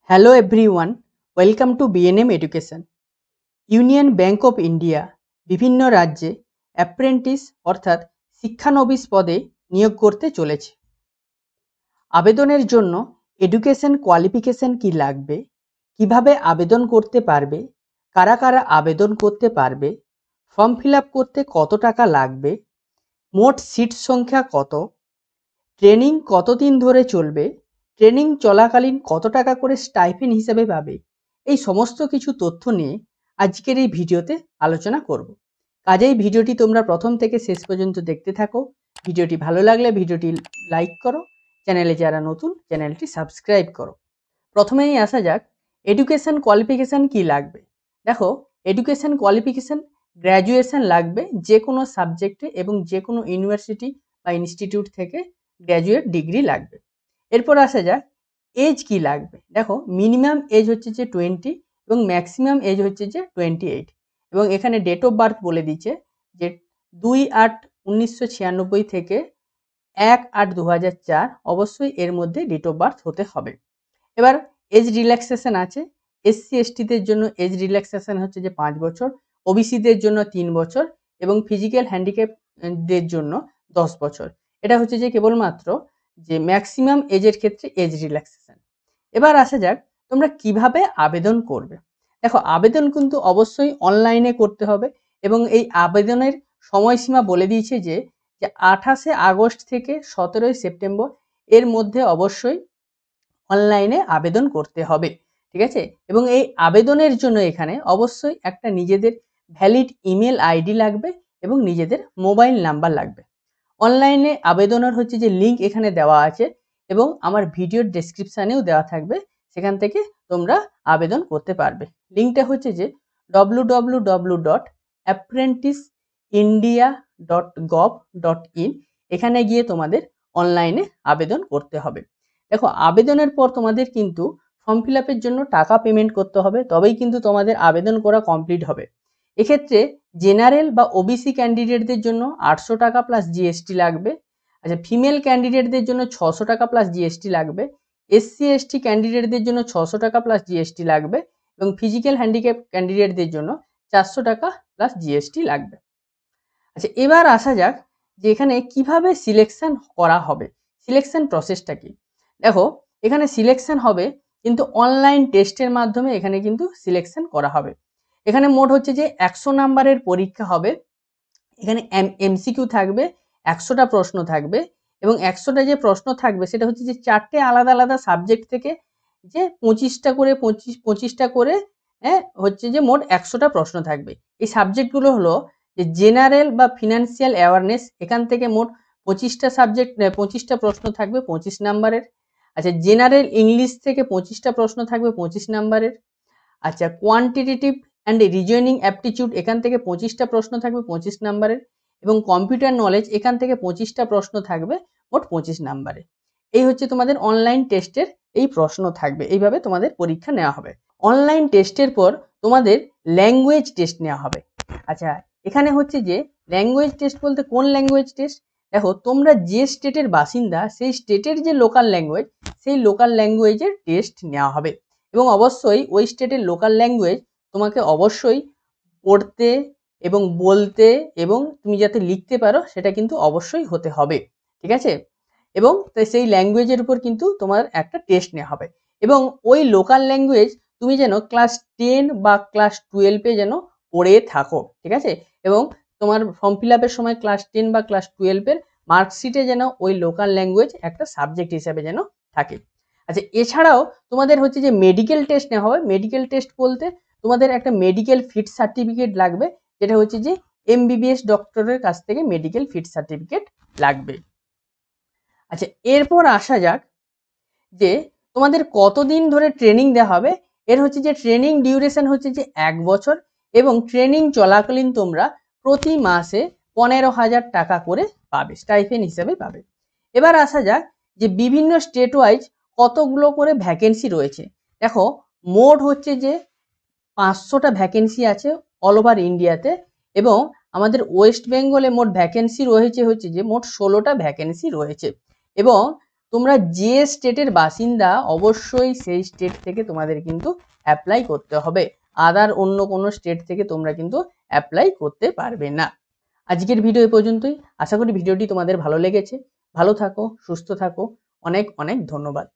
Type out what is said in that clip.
Hello everyone, welcome to BNM Education. Union bank of India বিভিন্ন রাজ্যে apprentice অর্থাৎ শিক্ষানবিশ পদে নিয়োগ করতে চলেছে। আবেদনের জন্য এডুকেশন কোয়ালিফিকেশন কি লাগবে, কিভাবে আবেদন করতে পারবে, কারা কারা আবেদন করতে পারবে, ফর্ম ফিল আপ করতে কত টাকা লাগবে, মোট সিট সংখ্যা কত, ট্রেনিং কতদিন ধরে চলবে, ট্রেনিং চলাকালীন কত টাকা করে স্টাইপেন্ড হিসেবে পাবে, এই সমস্ত কিছু তথ্য নিয়ে আজকের এই ভিডিওতে আলোচনা করব। কাজেই ভিডিওটি তোমরা প্রথম থেকে শেষ পর্যন্ত দেখতে থাকো। ভিডিওটি ভালো লাগলে ভিডিওটি লাইক করো, চ্যানেলে যারা নতুন চ্যানেলটি সাবস্ক্রাইব করো। প্রথমেই আসা যাক এডুকেশন কোয়ালিফিকেশান কি লাগবে। দেখো, এডুকেশন কোয়ালিফিকেশান গ্র্যাজুয়েশন লাগবে যে কোনো সাবজেক্টে এবং যে কোনো ইউনিভার্সিটি বা ইনস্টিটিউট থেকে গ্র্যাজুয়েট ডিগ্রি লাগবে। এরপর আসা যাক এজ কি লাগবে। দেখো, মিনিমাম এজ হচ্ছে যে 20 এবং ম্যাক্সিমাম এজ হচ্ছে যে 28 এবং এখানে ডেট অফ বার্থ বলে দিচ্ছে যে 2/8/1996 থেকে 1/8/2004, অবশ্যই এর মধ্যে ডেট অফ বার্থ হতে হবে। এবার এজ রিল্যাক্সেশন আছে। এসসি এসটিদের জন্য এজ রিল্যাক্সেশন হচ্ছে যে 5 বছর, ওবিসিদের জন্য 3 বছর এবং ফিজিক্যাল হ্যান্ডিক্যাপদের জন্য 10 বছর। এটা হচ্ছে যে কেবলমাত্র যে ম্যাক্সিমাম এজের ক্ষেত্রে এজ রিল্যাক্সেশন। এবার আসা যাক তোমরা কিভাবে আবেদন করবে। দেখো, আবেদন কিন্তু অবশ্যই অনলাইনে করতে হবে এবং এই আবেদনের সময়সীমা বলে দিয়েছে যে 28শে আগস্ট থেকে 17ই সেপ্টেম্বর এর মধ্যে অবশ্যই অনলাইনে আবেদন করতে হবে। ঠিক আছে, এবং এই আবেদনের জন্য এখানে অবশ্যই একটা নিজেদের ভ্যালিড ইমেল আইডি লাগবে এবং নিজেদের মোবাইল নাম্বার লাগবে। অনলাইনে আবেদনের হচ্ছে যে লিঙ্ক এখানে দেওয়া আছে এবং আমার ভিডিওর ডেসক্রিপশানেও দেওয়া থাকবে, সেখান থেকে তোমরা আবেদন করতে পারবে। লিঙ্কটা হচ্ছে যে www.apprenticeindia.gov.in, এখানে গিয়ে তোমাদের অনলাইনে আবেদন করতে হবে। দেখো, আবেদনের পর তোমাদের কিন্তু ফর্ম ফিল আপের জন্য টাকা পেমেন্ট করতে হবে, তবেই কিন্তু তোমাদের আবেদন করা কমপ্লিট হবে। এক্ষেত্রে জেনারেল বা ওবিসি ক্যান্ডিডেটদের জন্য 800 টাকা প্লাস জিএসটি লাগবে। আচ্ছা, ফিমেল ক্যান্ডিডেটদের জন্য 600 টাকা প্লাস জিএসটি লাগবে। এসসি এসটি ক্যান্ডিডেটদের জন্য 600 টাকা প্লাস জিএসটি লাগবে এবং ফিজিক্যাল হ্যান্ডিক্যাপ ক্যান্ডিডেটদের জন্য 400 টাকা প্লাস জিএসটি লাগবে। আচ্ছা, এবার আসা যাক যে এখানে কিভাবে সিলেকশন করা হবে, সিলেকশন প্রসেসটা কি। দেখো, এখানে সিলেকশন হবে কিন্তু অনলাইন টেস্টের মাধ্যমে এখানে কিন্তু সিলেকশন করা হবে। এখানে মোট হচ্ছে যে 100 নাম্বারের পরীক্ষা হবে। এখানে এমসিকিউ থাকবে, 100টা প্রশ্ন থাকবে এবং 100টা যে প্রশ্ন থাকবে সেটা হচ্ছে যে 4টে আলাদা আলাদা সাবজেক্ট থেকে যে 25টা করে হচ্ছে যে মোট 100টা প্রশ্ন থাকবে। এই সাবজেক্টগুলো হলো যে জেনারেল বা ফিনান্সিয়াল অ্যাওয়ারনেস, এখান থেকে মোট 25টা প্রশ্ন থাকবে 25 নাম্বারের। আচ্ছা, জেনারেল ইংলিশ থেকে 25টা প্রশ্ন থাকবে 25 নাম্বারের। আচ্ছা, কোয়ান্টিটেটিভ অ্যান্ড রিজনিং অ্যাপটিটিউড, এখান থেকে 25টা প্রশ্ন থাকবে 25 নাম্বারের এবং কম্পিউটার নলেজ, এখান থেকে 25টা প্রশ্ন থাকবে মোট 25 নাম্বারে। এই হচ্ছে তোমাদের অনলাইন টেস্টের এই প্রশ্ন থাকবে, এইভাবে তোমাদের পরীক্ষা নেওয়া হবে। অনলাইন টেস্টের পর তোমাদের ল্যাঙ্গুয়েজ টেস্ট নেওয়া হবে। আচ্ছা, এখানে হচ্ছে যে ল্যাঙ্গুয়েজ টেস্ট বলতে কোন ল্যাঙ্গুয়েজ টেস্ট। দেখো, তোমরা যে স্টেটের বাসিন্দা সেই স্টেটের যে লোকাল ল্যাঙ্গুয়েজ, সেই লোকাল ল্যাঙ্গুয়েজের টেস্ট নেওয়া হবে এবং অবশ্যই ওই স্টেটের লোকাল ল্যাঙ্গুয়েজ তোমাকে অবশ্যই পড়তে এবং বলতে এবং তুমি যাতে লিখতে পারো সেটা কিন্তু অবশ্যই হতে হবে। ঠিক আছে, এবং সেই ল্যাঙ্গুয়েজের উপর কিন্তু তোমার একটা টেস্ট নেওয়া হবে এবং ওই লোকাল ল্যাঙ্গুয়েজ তুমি যেন ক্লাস 10 বা ক্লাস 12-এ যেন পড়ে থাকো। ঠিক আছে, এবং তোমার ফর্ম ফিল আপের সময় ক্লাস 10 বা ক্লাস 12-এর মার্কশিটে যেন ওই লোকাল ল্যাঙ্গুয়েজ একটা সাবজেক্ট হিসাবে যেন থাকে। আচ্ছা, এছাড়াও তোমাদের হচ্ছে যে মেডিকেল টেস্ট নেওয়া হবে। মেডিকেল টেস্ট বলতে তোমাদের একটা মেডিকেল ফিট সার্টিফিকেট লাগবে, যেটা হচ্ছে যে এমবিবিএস ডক্টরের কাছ থেকে মেডিকেল ফিট সার্টিফিকেট লাগবে। আচ্ছা, এরপর আসা যাক যে তোমাদের কতদিন ধরে ট্রেনিং দেওয়া হবে। এর হচ্ছে যে ট্রেনিং ডিউরেশন হচ্ছে যে 1 বছর এবং ট্রেনিং চলাকালীন তোমরা প্রতি মাসে 15,000 টাকা করে পাবে, স্টাইপেন্ড হিসেবে পাবে। এবার আসা যাক যে বিভিন্ন স্টেট ওয়াইজ কতগুলো করে ভ্যাকেন্সি রয়েছে। দেখো, মোট হচ্ছে যে 500টা ভ্যাকেন্সি আছে অল ওভার ইন্ডিয়াতে এবং আমাদের ওয়েস্ট বেঙ্গলে মোট ভ্যাকেন্সি রয়েছে হচ্ছে যে মোট 16টা ভ্যাকেন্সি রয়েছে এবং তোমরা যে স্টেটের বাসিন্দা অবশ্যই সেই স্টেট থেকে তোমাদের কিন্তু অ্যাপ্লাই করতে হবে। আদার অন্য কোনো স্টেট থেকে তোমরা কিন্তু অ্যাপ্লাই করতে পারবে না। আজকের ভিডিও এ পর্যন্তই। আশা করি ভিডিওটি তোমাদের ভালো লেগেছে। ভালো থাকো, সুস্থ থাকো। অনেক অনেক ধন্যবাদ।